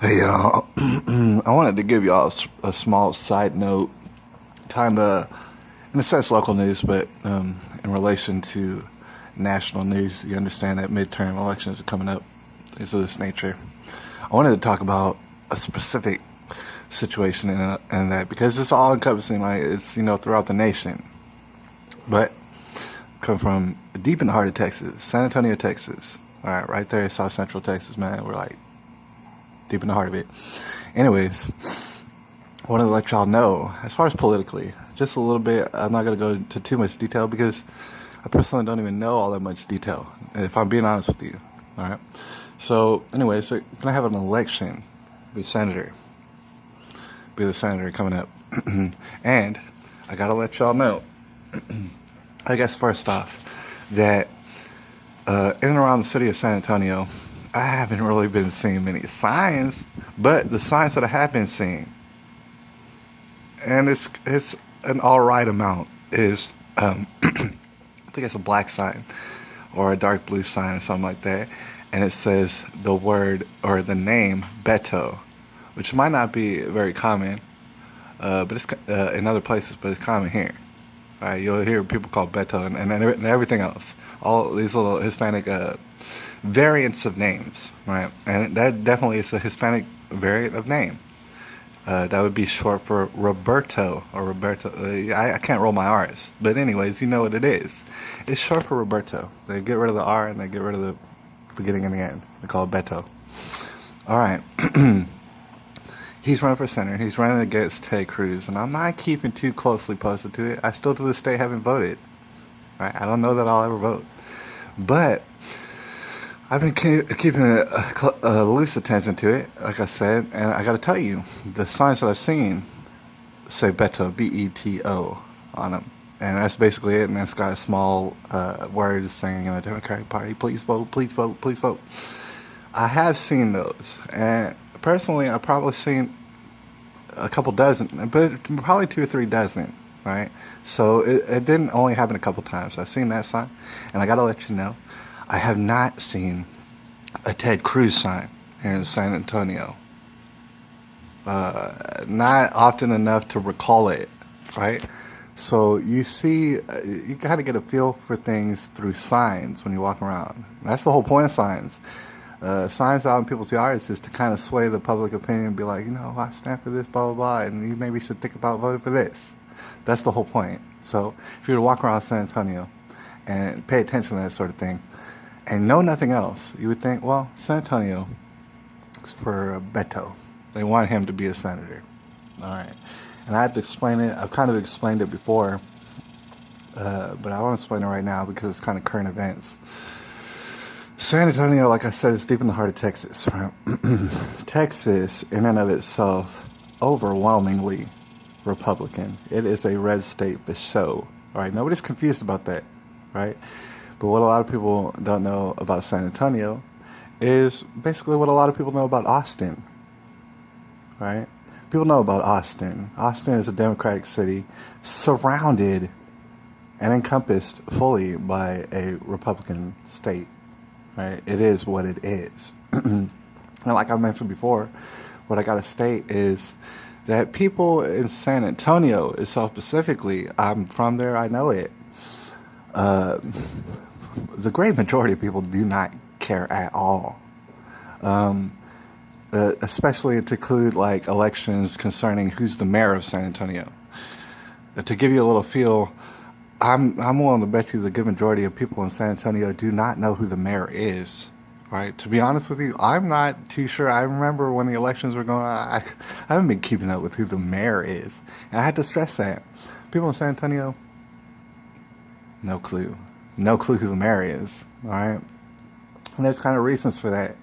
Hey y'all, I wanted to give y'all a small side note, kind of, in a sense, local news, but in relation to national news. You understand that midterm elections are coming up, things of this nature. I wanted to talk about a specific situation in that because it's all encompassing, like it's throughout the nation, but come from deep in the heart of Texas, San Antonio, Texas. All right, right there in South Central Texas, man. We're like deep in the heart of it. Anyways, I wanted to let y'all know, as far as politically, just a little bit. I'm not going to go into too much detail because I personally don't even know all that much detail, if I'm being honest with you. All right. So, anyway, so gonna have an election, be senator, be the senator coming up, and I gotta let y'all know. I guess first off, that in and around the city of San Antonio, I haven't really been seeing many signs, but the signs that I have been seeing, and it's an all right amount, is I think it's a black sign or a dark blue sign or something like that, and it says the word or the name Beto, which might not be very common, but it's in other places, but it's common here. All right, you'll hear people call Beto and everything else. All these little Hispanic variants of names, right? And that definitely is a Hispanic variant of name. That would be short for Roberto or Roberto. I can't roll my R's, but anyways, you know what it is. It's short for Roberto. They get rid of the R and they get rid of the beginning and the end. They call it Beto. All right. He's running for senator. He's running against Ted Cruz, and I'm not keeping too closely posted to it. I still to this day haven't voted. Right? I don't know that I'll ever vote, but I've been keeping a loose attention to it, like I said, and I got to tell you, the signs that I've seen say Beto, B-E-T-O, on them. And that's basically it, and that's got a small words saying, Democratic Party, please vote, please vote, please vote. I have seen those, and personally, I've probably seen a couple dozen, but probably 2 or 3 dozen, right? So it didn't only happen a couple times. I've seen that sign, and I got to let you know, I have not seen a Ted Cruz sign here in San Antonio. Not often enough to recall it, right? So you see, you kind of get a feel for things through signs when you walk around. That's the whole point of signs. Signs out in people's yards is to kind of sway the public opinion and be like, I stand for this, blah, blah, blah, and you maybe should think about voting for this. That's the whole point. So if you were to walk around San Antonio and pay attention to that sort of thing and know nothing else, you would think, well, San Antonio is for Beto. They want him to be a senator. All right. And I had to explain it. I've kind of explained it before, but I want to explain it right now because it's kind of current events. San Antonio, like I said, is deep in the heart of Texas. Right? Texas, in and of itself, overwhelmingly Republican. It is a red state for show. All right, nobody's confused about that, right? But what a lot of people don't know about San Antonio is basically what a lot of people know about Austin, right? People know about Austin. Austin is a Democratic city surrounded and encompassed fully by a Republican state. Right? It is what it is. And like I mentioned before, what I got to state is that people in San Antonio itself specifically, I'm from there, I know it. The great majority of people do not care at all. Especially to include like elections concerning who's the mayor of San Antonio. To give you a little feel, I'm willing to bet you the good majority of people in San Antonio do not know who the mayor is, right? To be honest with you, I'm not too sure. I remember when the elections were going on, I haven't been keeping up with who the mayor is. And I had to stress that. People in San Antonio, no clue. No clue who the mayor is, all right? And there's kind of reasons for that.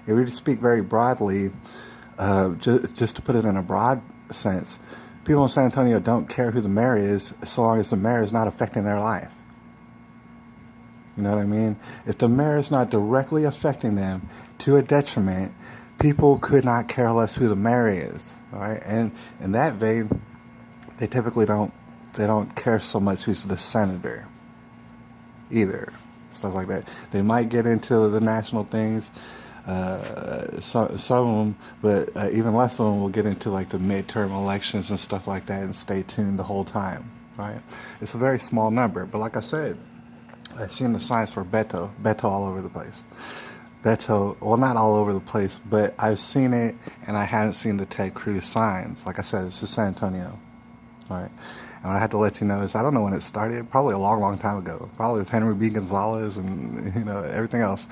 If we just speak very broadly, just to put it in a broad sense, people in San Antonio don't care who the mayor is so long as the mayor is not affecting their life. You know what I mean? If the mayor is not directly affecting them to a detriment, people could not care less who the mayor is. All right? And in that vein, they typically don't care so much who's the senator either. Stuff like that. They might get into the national things, Some of them, but even less of them will get into like the midterm elections and stuff like that and stay tuned the whole time, right? It's a very small number, but like I said, I've seen the signs for Beto all over the place. Beto, well, not all over the place, but I've seen it, and I haven't seen the Ted Cruz signs. Like I said, it's in San Antonio, right? And I had to let you know is I don't know when it started. Probably a long, long time ago. Probably with Henry B. Gonzalez and everything else.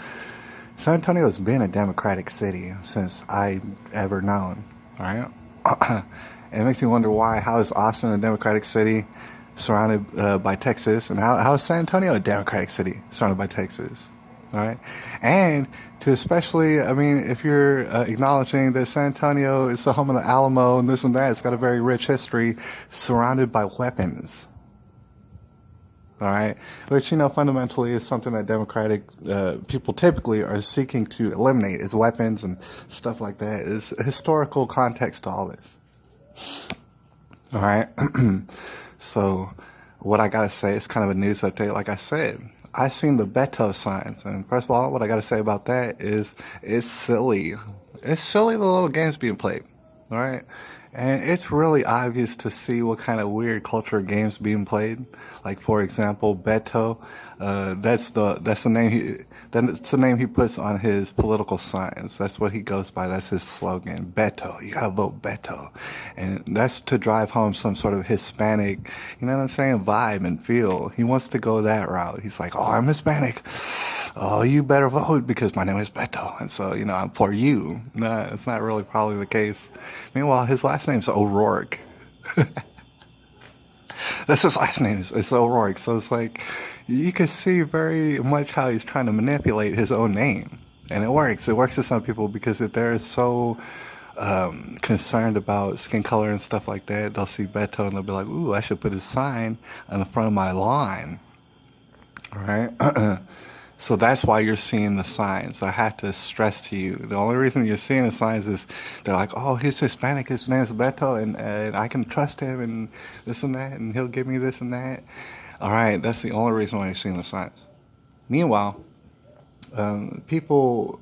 San Antonio has been a Democratic city since I ever known. All right, and it makes me wonder why. How is Austin a Democratic city surrounded by Texas, and how is San Antonio a Democratic city surrounded by Texas? All right, and to especially, I mean, if you're acknowledging that San Antonio is the home of the Alamo and this and that, it's got a very rich history surrounded by weapons. All right, which fundamentally is something that Democratic people typically are seeking to eliminate is weapons and stuff like that. Is historical context to all this. All right, so what I gotta say is kind of a news update. Like I said, I seen the Beto signs, and first of all, what I gotta say about that is it's silly. It's silly the little games being played. All right. And it's really obvious to see what kind of weird culture games being played. Like for example, Beto, that's the name he puts on his political signs. That's what he goes by. That's his slogan. Beto, you gotta vote Beto, and that's to drive home some sort of Hispanic, you know what I'm saying, vibe and feel. He wants to go that route. He's like, oh, I'm Hispanic. Oh, you better vote because my name is Beto, and so I'm for you. Nah, it's not really probably the case. Meanwhile, his last name's O'Rourke. That's his last name. It's O'Rourke. So it's like you can see very much how he's trying to manipulate his own name, and it works. It works to some people because if they're so concerned about skin color and stuff like that, they'll see Beto and they'll be like, "Ooh, I should put his sign on the front of my lawn." All right. So that's why you're seeing the signs. I have to stress to you, the only reason you're seeing the signs is they're like, oh, he's Hispanic, his name's Beto, and I can trust him, and this and that, and he'll give me this and that. All right, that's the only reason why you're seeing the signs. Meanwhile, people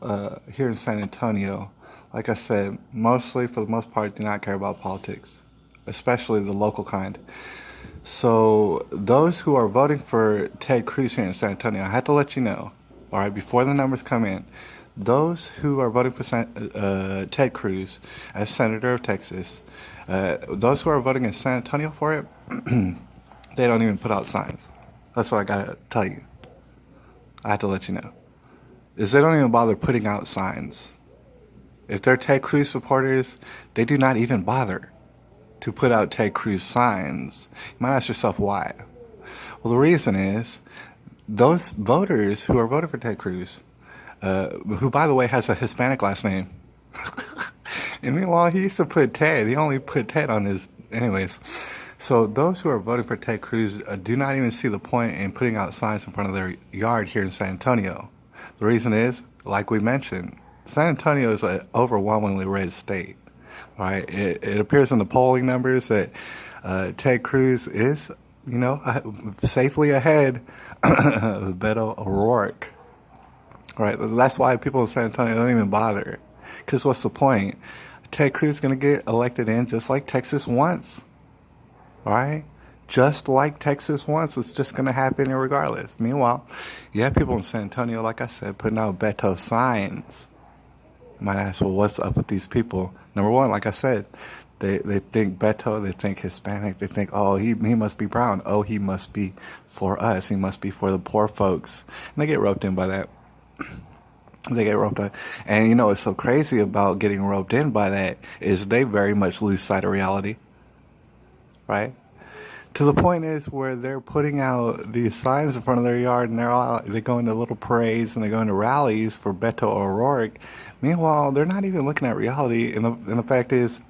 here in San Antonio, like I said, mostly, for the most part, do not care about politics, especially the local kind. So those who are voting for Ted Cruz here in San Antonio, I have to let you know, all right, before the numbers come in, those who are voting for Ted Cruz as Senator of Texas, those who are voting in San Antonio for it, they don't even put out signs. That's what I gotta tell you. I have to let you know. Is they don't even bother putting out signs. If they're Ted Cruz supporters, they do not even bother to put out Ted Cruz signs. You might ask yourself why. Well, the reason is those voters who are voting for Ted Cruz, who, by the way, has a Hispanic last name. And meanwhile, he used to put Ted. He only put Ted on his... Anyways, so those who are voting for Ted Cruz do not even see the point in putting out signs in front of their yard here in San Antonio. The reason is, like we mentioned, San Antonio is an overwhelmingly red state. All right, it appears in the polling numbers that Ted Cruz is, safely ahead of Beto O'Rourke. All right, that's why people in San Antonio don't even bother. Because what's the point? Ted Cruz is going to get elected in just like Texas wants. All right? Just like Texas wants. It's just going to happen regardless. Meanwhile, you have people in San Antonio, like I said, putting out Beto signs. You might ask, well, what's up with these people? Number one, like I said, they think Beto, they think Hispanic, they think, oh, he must be brown. Oh, he must be for us. He must be for the poor folks. And they get roped in by that. They get roped in. And what's so crazy about getting roped in by that is they very much lose sight of reality. Right? To the point is where they're putting out these signs in front of their yard and they're going to little parades and they're going to rallies for Beto O'Rourke. Meanwhile, they're not even looking at reality, and the fact is,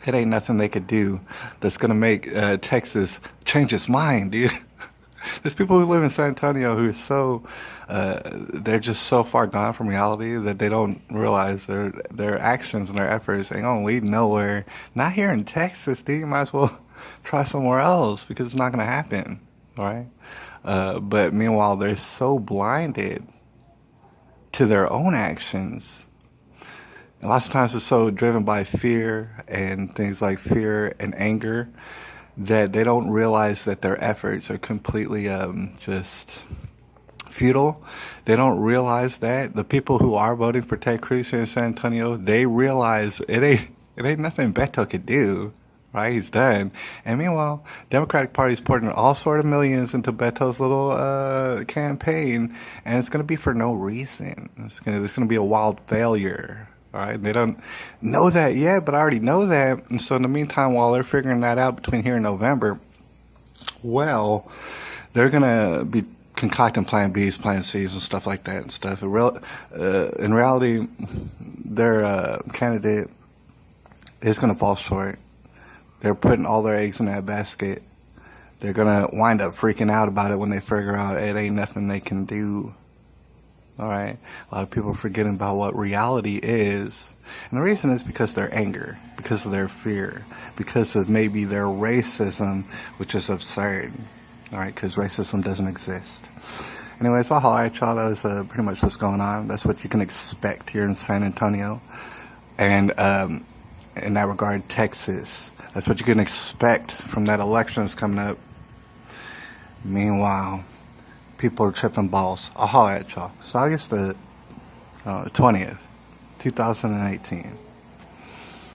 it ain't nothing they could do that's going to make Texas change its mind, dude. There's people who live in San Antonio who are so, they're just so far gone from reality that they don't realize their actions and their efforts ain't going to lead nowhere. Not here in Texas, dude. You might as well try somewhere else because it's not going to happen, all right? But meanwhile, they're so blinded to their own actions. And lots of times it's so driven by fear and things like fear and anger that they don't realize that their efforts are completely just futile. They don't realize that. The people who are voting for Ted Cruz here in San Antonio, they realize it ain't nothing Beto could do. Right, he's done. And meanwhile, Democratic Party's pouring all sort of millions into Beto's little campaign, and it's going to be for no reason. It's gonna be a wild failure. All right, they don't know that yet, but I already know that. And so in the meantime, while they're figuring that out between here and November, well, they're gonna be concocting Plan Bs, Plan Cs, and stuff like that and stuff. In reality, their candidate is gonna fall short. They're putting all their eggs in that basket. They're gonna wind up freaking out about it when they figure out it ain't nothing they can do. All right, a lot of people are forgetting about what reality is, and the reason is because their anger, because of their fear, because of maybe their racism, which is absurd. All right, because racism doesn't exist. Anyways, all right, y'all. That was pretty much what's going on. That's what you can expect here in San Antonio, and in that regard, Texas. That's what you can expect from that election that's coming up. Meanwhile, people are tripping balls. I'll holler at y'all. It's August the 20th, 2018.